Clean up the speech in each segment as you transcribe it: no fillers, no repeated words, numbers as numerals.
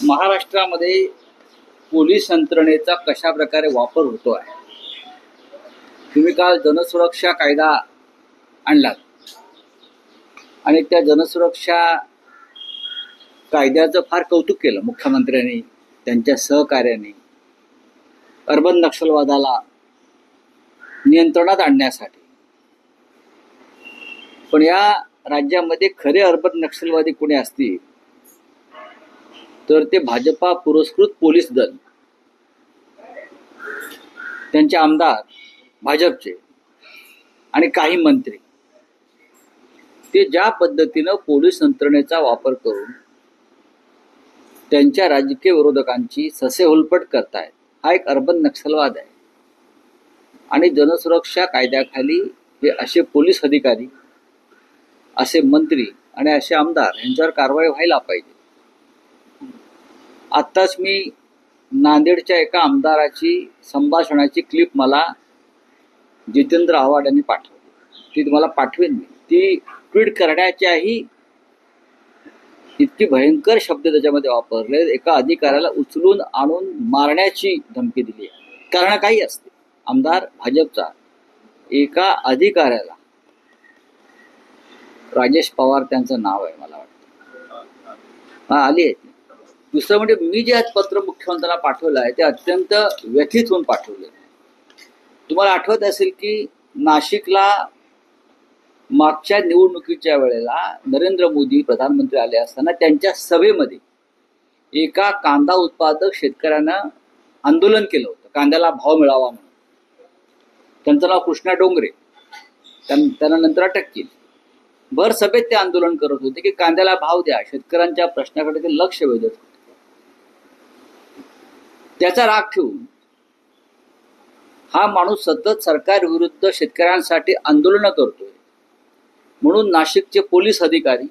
महाराष्ट्रामध्ये पोलीस यंत्रणेचा कशा प्रकारे वापर होतो आहे. तुम्ही काल जनसुरक्षा कायदा आणलात आणि त्या जनसुरक्षा कायद्याचं फार कौतुक केलं मुख्यमंत्र्यांनी, त्यांच्या सहकार्याने अर्बन नक्षलवादाला नियंत्रणात आणण्यासाठी. पण या राज्यामध्ये खरे अर्बन नक्षलवादी कोणी असतील तर ते भाजपा पुरस्कृत पोलीस दल, त्यांचे आमदार भाजपचे आणि काही मंत्री, ते ज्या पद्धतीनं पोलीस यंत्रणेचा वापर करून त्यांच्या राजकीय विरोधकांची ससेहोलपट करतायत, हा एक अर्बन नक्षलवाद आहे. आणि जनसुरक्षा कायद्याखाली हे असे पोलीस अधिकारी, असे मंत्री आणि असे आमदार यांच्यावर कारवाई व्हायला पाहिजे. आत्ताच मी नांदेडच्या एका आमदाराची संभाषणाची क्लिप मला जितेंद्र आव्हाड यांनी पाठवली, ती तुम्हाला पाठवेन मी. ती ट्विट करण्याच्याही इतकी भयंकर शब्द त्याच्यामध्ये वापरले. एका अधिकाऱ्याला उचलून आणून मारण्याची धमकी दिली आहे. कारण काही असते, आमदार भाजपचा एका अधिकाऱ्याला, राजेश पवार त्यांचं नाव आहे मला वाटतं, हा आली आहे. दुसरं म्हणजे मी जे आज पत्र मुख्यमंत्र्यांना पाठवलं आहे ते अत्यंत व्यथित होऊन पाठवलं आहे. तुम्हाला आठवत असेल की नाशिकला मागच्या निवडणुकीच्या वेळेला नरेंद्र मोदी प्रधानमंत्री आले असताना त्यांच्या सभेमध्ये एका कांदा उत्पादक शेतकऱ्यानं आंदोलन केलं होतं, कांद्याला भाव मिळावा म्हणून. त्यांचं नाव कृष्णा डोंगरे. त्यांना नंतर अटक केली. भर सभेत ते आंदोलन करत होते की कांद्याला भाव द्या, शेतकऱ्यांच्या प्रश्नाकडे ते लक्ष वेधत होते. त्याचा राग ठेवून हा माणूस सतत सरकार विरुद्ध शेतकऱ्यांसाठी आंदोलन करतोय म्हणून नाशिकचे पोलीस अधिकारी,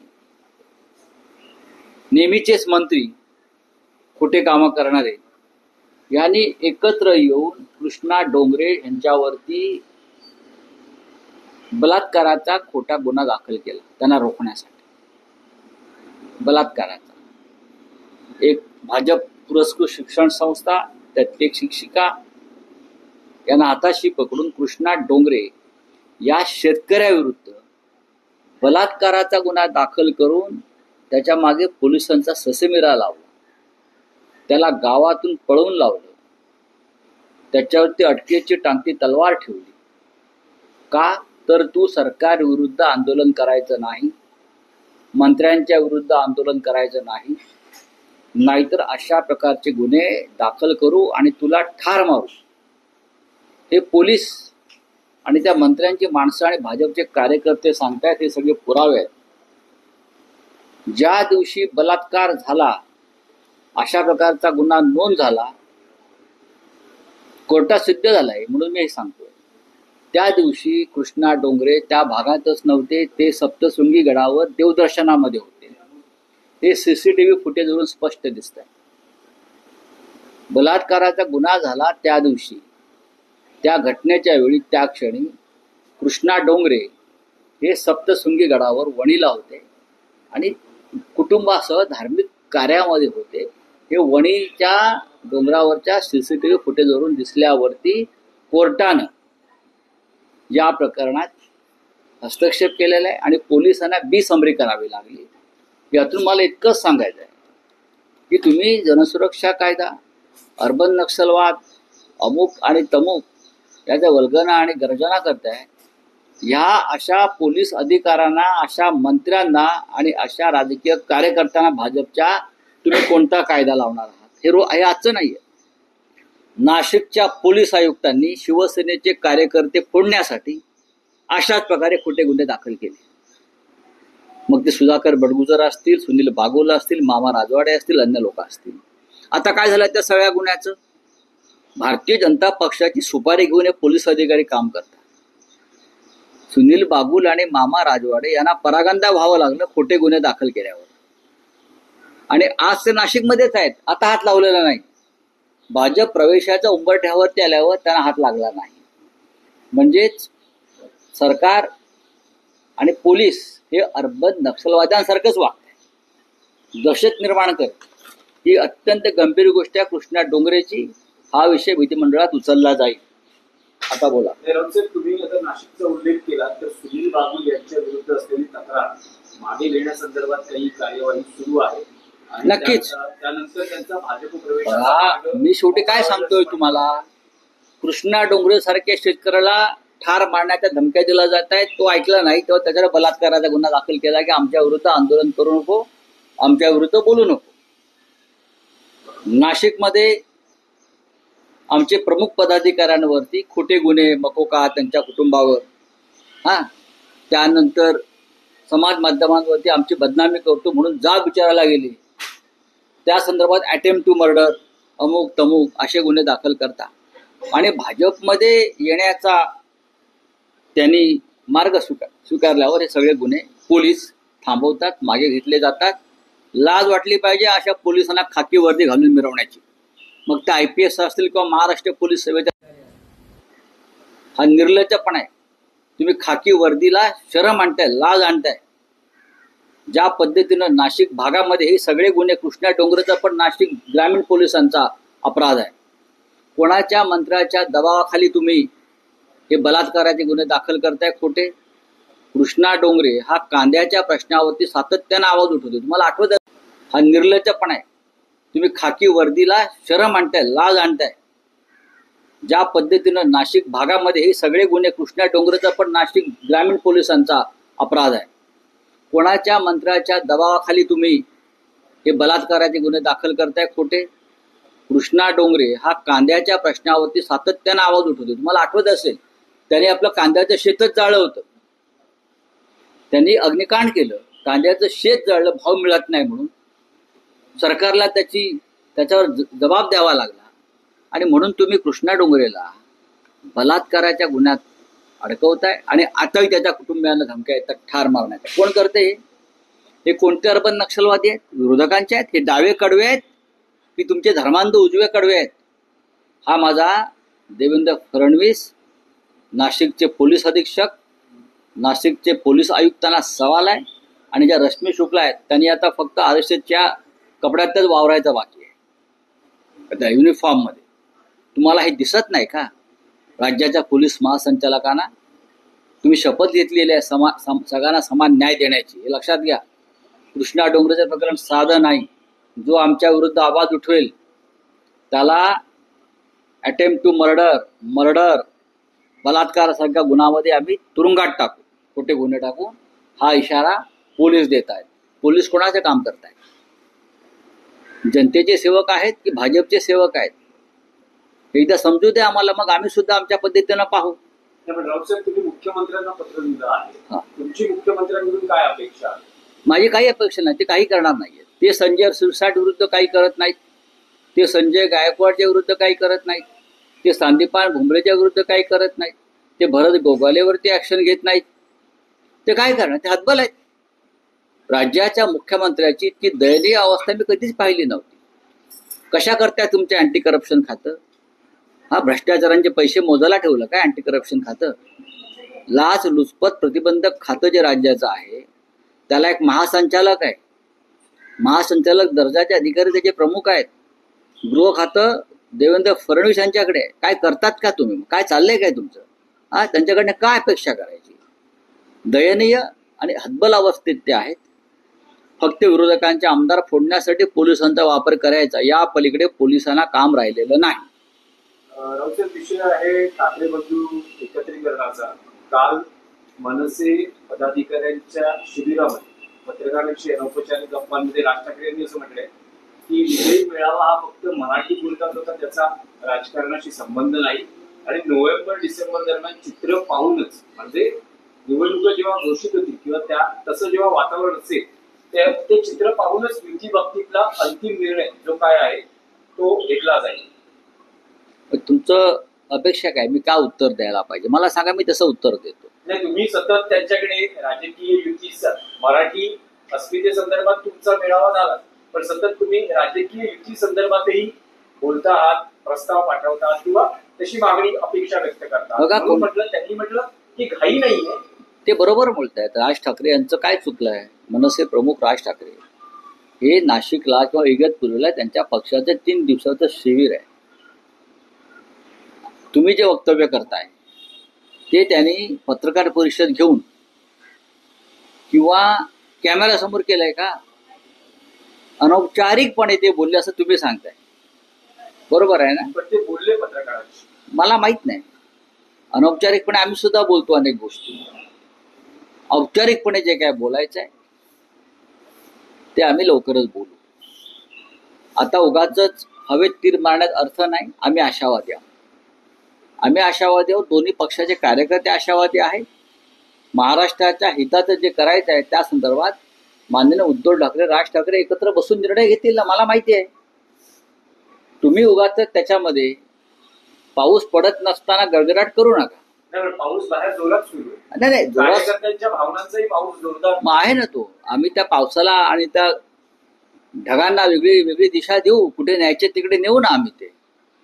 नेहमीचेच मंत्री, खोटे कामं करणारे यांनी एकत्र येऊन कृष्णा डोंगरे यांच्यावरती बलात्काराचा खोटा गुन्हा दाखल केला, त्यांना रोखण्यासाठी. बलात्काराचा एक भाजप पुरस्कृत शिक्षण संस्था, त्यातली एक शिक्षिका यांना हाताशी पकडून कृष्णा डोंगरे या शेतकऱ्याविरुद्ध बलात्काराचा गुन्हा दाखल करून त्याच्या मागे पोलिसांचा ससेमिरा लावला, त्याला गावातून पळवून लावलं, त्याच्यावरती अटकेची टांगती तलवार ठेवली. का तर तू सरकार विरुद्ध आंदोलन करायचं नाही, मंत्र्यांच्या विरुद्ध आंदोलन करायचं नाही, नाहीतर अशा प्रकारचे गुन्हे दाखल करू आणि तुला ठार मारू. हे पोलीस आणि त्या मंत्र्यांची माणसं आणि भाजपचे कार्यकर्ते सांगतायत. हे सगळे पुरावे आहेत. ज्या दिवशी बलात्कार झाला, अशा प्रकारचा गुन्हा नोंद झाला, कोर्टात सिद्ध झालाय म्हणून मी हे सांगतोय, त्या दिवशी कृष्णा डोंगरे त्या भागातच नव्हते, ते सप्तशृंगी गडावर देवदर्शनामध्ये होते. हे सीसीटीव्ही फुटेजवरून स्पष्ट दिसत आहे. बलात्काराचा गुन्हा झाला त्या दिवशी, त्या घटनेच्या वेळी, त्या क्षणी कृष्णा डोंगरे हे सप्तशृंगी गडावर वणीला होते आणि कुटुंबासह धार्मिक कार्यामध्ये होते. हे वणीच्या डोंगरावरच्या सीसीटीव्ही फुटेजवरून दिसल्यावरती कोर्टानं या प्रकरणात हस्तक्षेप केलेला आहे आणि पोलिसांना बेसमरी करावी लागली. यातून मला इतकंच सांगायचं आहे की तुम्ही जनसुरक्षा कायदा, अर्बन नक्षलवाद, अमुक आणि तमुक याचा वल्गना आणि गर्जना करताय. ह्या अशा पोलीस अधिकाऱ्यांना, अशा मंत्र्यांना आणि अशा राजकीय कार्यकर्त्यांना भाजपच्या तुम्ही कोणता कायदा लावणार आहात? हे आजचं नाहीये. नाशिकच्या पोलीस आयुक्तांनी शिवसेनेचे कार्यकर्ते फोडण्यासाठी अशाच प्रकारे खोटे गुन्हे दाखल केले. मग ते सुधाकर बडगुजर असतील, सुनील बागोल असतील, मामा राजवाडे असतील, अन्य लोक असतील. आता काय झालं त्या सगळ्या गुन्ह्याचं? भारतीय जनता पक्षाची सुपारी घेऊन हे पोलीस अधिकारी काम करतात. सुनील बागुल आणि मामा राजवाडे यांना परागंदा व्हावं लागलं खोटे गुन्हे दाखल केल्यावर. आणि आज ते नाशिकमध्येच आहेत. आता हात लावलेला नाही. भाजप प्रवेशाच्या उंबरठ्यावरती आल्यावर त्यांना हात लागला नाही. म्हणजेच सरकार आणि पोलीस हे अर्बन नक्षलवाद्यांसारखंच वागत आहे, दहशत निर्माण करत. ही अत्यंत गंभीर गोष्ट आहे कृष्णा डोंगरेची. हा विषय विधिमंडळात उचलला जाईल. आता बोला. तुम्ही आता नाशिकचा उल्लेख केला तर सुनील बाबू यांच्या विरुद्ध असलेली तक्रार मागे घेण्यासंदर्भात काही कार्यवाही सुरू आहे. नक्कीच. त्यानंतर त्यांचा भाजप प्रवेश. मी शेवटी काय सांगतोय तुम्हाला, कृष्णा डोंगरे सारख्या शेतकऱ्याला ठार मारण्याच्या धमक्या दिल्या जात आहेत. तो ऐकला नाही तेव्हा त्याच्यावर बलात्काराचा गुन्हा दाखल केला की आमच्या विरुद्ध आंदोलन करू नको, आमच्या विरुद्ध बोलू नको. नाशिकमध्ये आमचे प्रमुख पदाधिकाऱ्यांवरती खोटे गुन्हे, मकोका त्यांच्या कुटुंबावर, त्यानंतर समाज माध्यमांवरती आमची बदनामी करतो म्हणून जाब विचारायला गेली, त्या संदर्भात अटेम्प्ट टू मर्डर, अमुक तमुक असे गुन्हे दाखल करता. आणि भाजपमध्ये येण्याचा त्यांनी मार्ग स्वीकारल्यावर हे सगळे गुन्हे पोलीस थांबवतात, मागे घेतले जातात. लाज वाटली पाहिजे अशा पोलिसांना खाकी वर्दी घालून मिरवण्याची. मग ते IPS असतील किंवा महाराष्ट्र पोलीस सेवेचा, हा निर्लज्जपणा आहे. तुम्ही खाकी वर्दीला शरम आणताय, लाज आणताय. ज्या पद्धतीनं नाशिक भागामध्ये हे सगळे गुन्हे, कृष्णा डोंगरेचा पण नाशिक ग्रामीण पोलिसांचा अपराध आहे. कोणाच्या मंत्र्याच्या दबावाखाली तुम्ही हे बलात्काराचे गुन्हे दाखल करताय खोटे. कृष्णा डोंगरे हा कांद्याच्या प्रश्नावरती सातत्यानं आवाज उठवतो. तुम्हाला आठवत आहे, हा निर्लज्जपणा आहे. तुम्ही खाकी वर्दीला शरम आणताय, लाज आणताय. ज्या पद्धतीनं नाशिक भागामध्ये हे सगळे गुन्हे, कृष्णा डोंगरेचा पण नाशिक ग्रामीण पोलिसांचा अपराध आहे. कोणाच्या मंत्र्याच्या दबावाखाली तुम्ही हे बलात्काराचे गुन्हे दाखल करताय खोटे. कृष्णा डोंगरे हा कांद्याच्या प्रश्नावरती सातत्यानं आवाज उठवतो. तुम्हाला आठवत असेल, त्याने आपलं कांद्याचं शेतच जाळलं होतं. त्यांनी अग्निकांड केलं, कांद्याचं शेत जाळलं भाव मिळत नाही म्हणून. सरकारला त्याच्यावर जबाब द्यावा लागला. आणि म्हणून तुम्ही कृष्णा डोंगरेला बलात्काराच्या गुन्ह्यात अडकवताय आणि आताही त्याच्या कुटुंबियांना धमक्या येतात ठार मारण्याच्या. कोण करते हे? कोणते अर्बन नक्षलवादी आहेत? विरोधकांचे आहेत? हे डावे कडवे आहेत की तुमचे धर्मांध उजवे कडवे आहेत? हा माझा देवेंद्र फडणवीस, नाशिकचे पोलीस अधीक्षक, नाशिकचे पोलीस आयुक्तांना सवाल आहे. आणि ज्या रश्मी शुक्ला आहेत त्यांनी आता फक्त RSSच्या कपड्यातच वावरायचं बाकी आहे, त्या युनिफॉर्ममध्ये. तुम्हाला हे दिसत नाही का? राज्याच्या पोलीस महासंचालकांना तुम्ही शपथ घेतलेली आहे सगळ्यांना समान न्याय देण्याची. हे लक्षात घ्या. कृष्णा डोंगरेचं प्रकरण साधं नाही. जो आमच्या विरुद्ध आवाज उठवेल त्याला अटेम्प्ट टू मर्डर, बलात्कारासारख्या गुन्ह्यामध्ये आम्ही तुरुंगात टाकू, खोटे गुन्हे टाकू. हा इशारा पोलीस देत आहेत. पोलीस कोणाचं काम करतायत? जनतेचे सेवक आहेत की भाजपचे सेवक आहेत? एकदा समजू दे आम्हाला, मग आम्ही सुद्धा आमच्या पद्धतीनं पाहू. तुम्ही मुख्यमंत्र्यांना पत्र दिलं आहे, तुमची मुख्यमंत्र्यांकडून काय अपेक्षा आहे? माझी काही अपेक्षा नाही. ते काही करणार नाहीये. ते संजय सिरसाट विरुद्ध काही करत नाहीत. ते संजय गायकवाडच्या विरुद्ध काही करत नाहीत. ते संदीपान भुमरेच्या विरुद्ध काही करत नाहीत. ते भरत गोगालेवरती ऍक्शन घेत नाहीत. ते काय करणार? ते हतबल आहेत. राज्याच्या मुख्यमंत्र्याची इतकी दयनीय अवस्था मी कधीच पाहिली नव्हती. कशा करताय तुमच्या अँटी करप्शन खातं? भ्रष्टाचारांचे पैसे मोजायला ठेवलं काय अँटी करप्शन खातं? लाच लुचपत प्रतिबंधक खातं जे राज्याचं आहे त्याला एक महासंचालक आहे. महासंचालक दर्जाचे अधिकारी त्याचे प्रमुख आहेत. गृह खातं देवेंद्र फडणवीस यांच्याकडे आहे. काय करतात का तुम्ही? काय चाललंय काय तुमचं? त्यांच्याकडनं काय अपेक्षा करायची? दयनीय आणि हतबल अवस्थेत ते आहेत. फक्त विरोधकांचे आमदार फोडण्यासाठी पोलिसांचा वापर करायचा, या पलीकडे पोलिसांना काम राहिलेलं नाही. विषय आहे ठाकरे बंधू एकत्रीकरणाचा. काल मनसे पदाधिकाऱ्यांच्या शिबिरामध्ये पत्रकारांशी अनौपचारिक गप्पांमध्ये राज ठाकरे यांनी असं म्हटलंय की विजयी मेळावा हा फक्त मराठी बोलतात होता, त्याचा राजकारणाशी संबंध नाही. आणि नोव्हेंबर-डिसेंबर दरम्यान चित्र पाहूनच, म्हणजे निवडणुका जेव्हा घोषित होतील किंवा तसं जेव्हा वातावरण असेल ते चित्र पाहूनच युती बाबतीतला अंतिम निर्णय जो काय आहे तो घेतला जाईल. तुमचं अपेक्षा काय? मी काय उत्तर द्यायला पाहिजे? मला सांगा, मी तसं उत्तर देतो. नाही, तुम्ही सतत त्यांच्याकडे राजकीय युती, मराठी अस्मितेसंदर्भात तुमचा मेळावा झाला, पण सतत तुम्ही राजकीय युती संदर्भातही बोलता आहात, प्रस्ताव पाठवता किंवा तशी मागणी अपेक्षा व्यक्त करता. त्यांनी म्हटलं की घाई नाहीये. ते बरोबर बोलतायत. राज ठाकरे यांचं काय चुकलंय? मनसे प्रमुख राज ठाकरे हे नाशिकला किंवा इगतपुरीला त्यांच्या पक्षाचं 3 दिवसाचं शिबिर आहे. तुम्ही जे वक्तव्य करताय ते त्यांनी पत्रकार परिषद घेऊन किंवा कॅमेऱ्यासमोर केलंय का? अनौपचारिकपणे ते बोलले असं तुम्ही सांगताय, बरोबर आहे ना? पण ते बोलले पत्रकारांशी. मला माहित नाही. अनौपचारिकपणे आम्ही सुद्धा बोलतो अनेक गोष्टी. औपचारिकपणे जे काय बोलायचं आहे ते आम्ही लवकरच बोलू. आता उगाचच हवेत तीर मारण्यात अर्थ नाही. आम्ही आशावादी आहोत. दोन्ही पक्षाचे कार्यकर्ते आशावादी आहेत. महाराष्ट्राच्या हिताचं जे करायचं आहे त्या संदर्भात माननीय उद्धव ठाकरे, राज ठाकरे एकत्र बसून निर्णय घेतील ना, मला माहिती आहे. तुम्ही उगाच त्याच्यामध्ये पाऊस पडत नसताना गडगडाट करू नका. पाऊस बाहेर जोरात सुरू आहे. नाही जोरात कार्यकर्त्यांच्या भावनांचाही पाऊस जोरदार मग आहे ना तो. आम्ही त्या पावसाला आणि त्या ढगांना वेगळी वेगळी दिशा देऊ, कुठे न्यायचे तिकडे नेऊ ना आम्ही ते.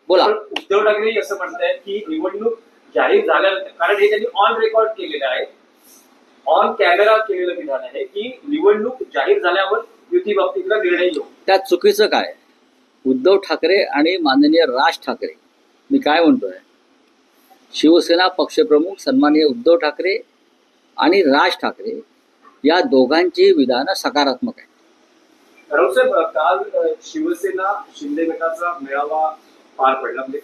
बोला. उद्धव ठाकरे असं म्हणतायत की निवडणूक जाहीर झाल्यानंतर, कारण हे त्यांनी ऑन रेकॉर्ड केलेलं आहे, ऑन कॅमेरा केलेलं विधान आहे की निवडणूक जाहीर झाल्यावर युती बाबतीतला निर्णय घेऊ. त्यात चुकीचं काय? उद्धव ठाकरे आणि माननीय राज ठाकरे, मी काय म्हणतोय, शिवसेना पक्षप्रमुख सन्माननीय उद्धव ठाकरे आणि राज ठाकरे या दोघांची विधानं सकारात्मक आहेत. राऊसाहेब, काल शिवसेना शिंदे गटाचा मेळावा पार पडला, म्हणजे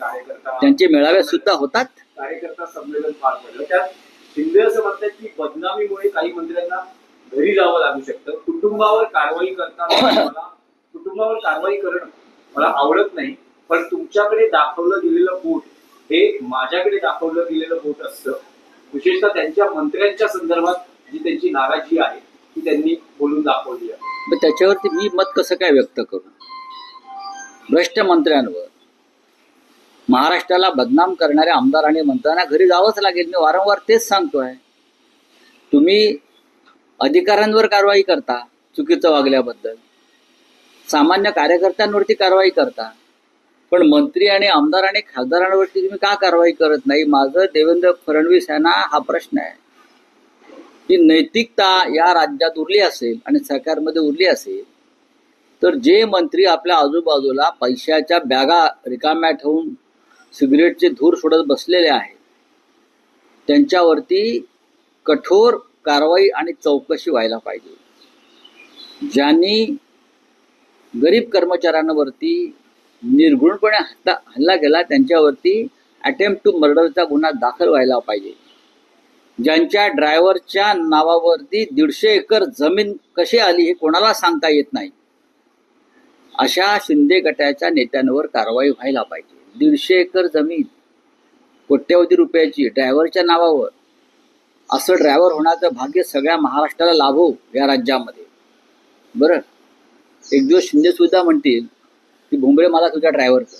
त्यांचे मेळावे सुद्धा होतात. कार्यकर्ता संमेलन पार पडलं. त्यात शिंदे असं म्हणतात की बदनामीमुळे काही मंत्र्यांना घरी जावं लागू शकतं. कुटुंबावर कारवाई करणं मला आवडत नाही, पण तुमच्याकडे दाखवलं गेलेलं बोट हे माझ्याकडे दाखवलं गेलेलं बोट असतं. विशेषतः त्यांच्या मंत्र्यांच्या संदर्भात जी त्यांची नाराजी आहे ती त्यांनी बोलून दाखवली आहे. मग त्याच्यावरती मी मत कसं काय व्यक्त करू? भ्रष्ट मंत्र्यांवर, महाराष्ट्राला बदनाम करणाऱ्या आमदार आणि मंत्र्यांना घरी जावंच लागेल. मी वारंवार तेच सांगतोय. तुम्ही अधिकाऱ्यांवर कारवाई करता चुकीचं वागल्याबद्दल, सामान्य कार्यकर्त्यांवरती कारवाई करता, पण मंत्री आणि आमदार आणि खासदारांवरती तुम्ही का कारवाई करत नाही? माझं देवेंद्र फडणवीस यांना हा प्रश्न आहे की नैतिकता या राज्यात उरली असेल आणि सरकारमध्ये उरली असेल तर जे मंत्री आपल्या आजूबाजूला पैशाच्या बॅगा रिकाम्या ठेवून सिगरेटचे धूर सोडत बसलेले आहेत त्यांच्यावरती कठोर कारवाई आणि चौकशी व्हायला पाहिजे. ज्यांनी गरीब कर्मचाऱ्यांवरती निर्घृणपणे हल्ला केला त्यांच्यावरती अटेम्प्ट टू मर्डरचा गुन्हा दाखल व्हायला पाहिजे. ज्यांच्या ड्रायव्हरच्या नावावरती 150 एकर जमीन कशी आली हे कोणाला सांगता येत नाही, अशा शिंदे गटाच्या नेत्यांवर कारवाई व्हायला पाहिजे. 150 एकर जमीन कोट्यवधी रुपयाची ड्रायव्हरच्या नावावर, असं ड्रायव्हर होण्याचं भाग्य सगळ्या महाराष्ट्राला लाभो या राज्यामध्ये. बरं, एक दिवस शिंदे सुद्धा म्हणतील की भुमरे मला तुझ्या ड्रायव्हर कर.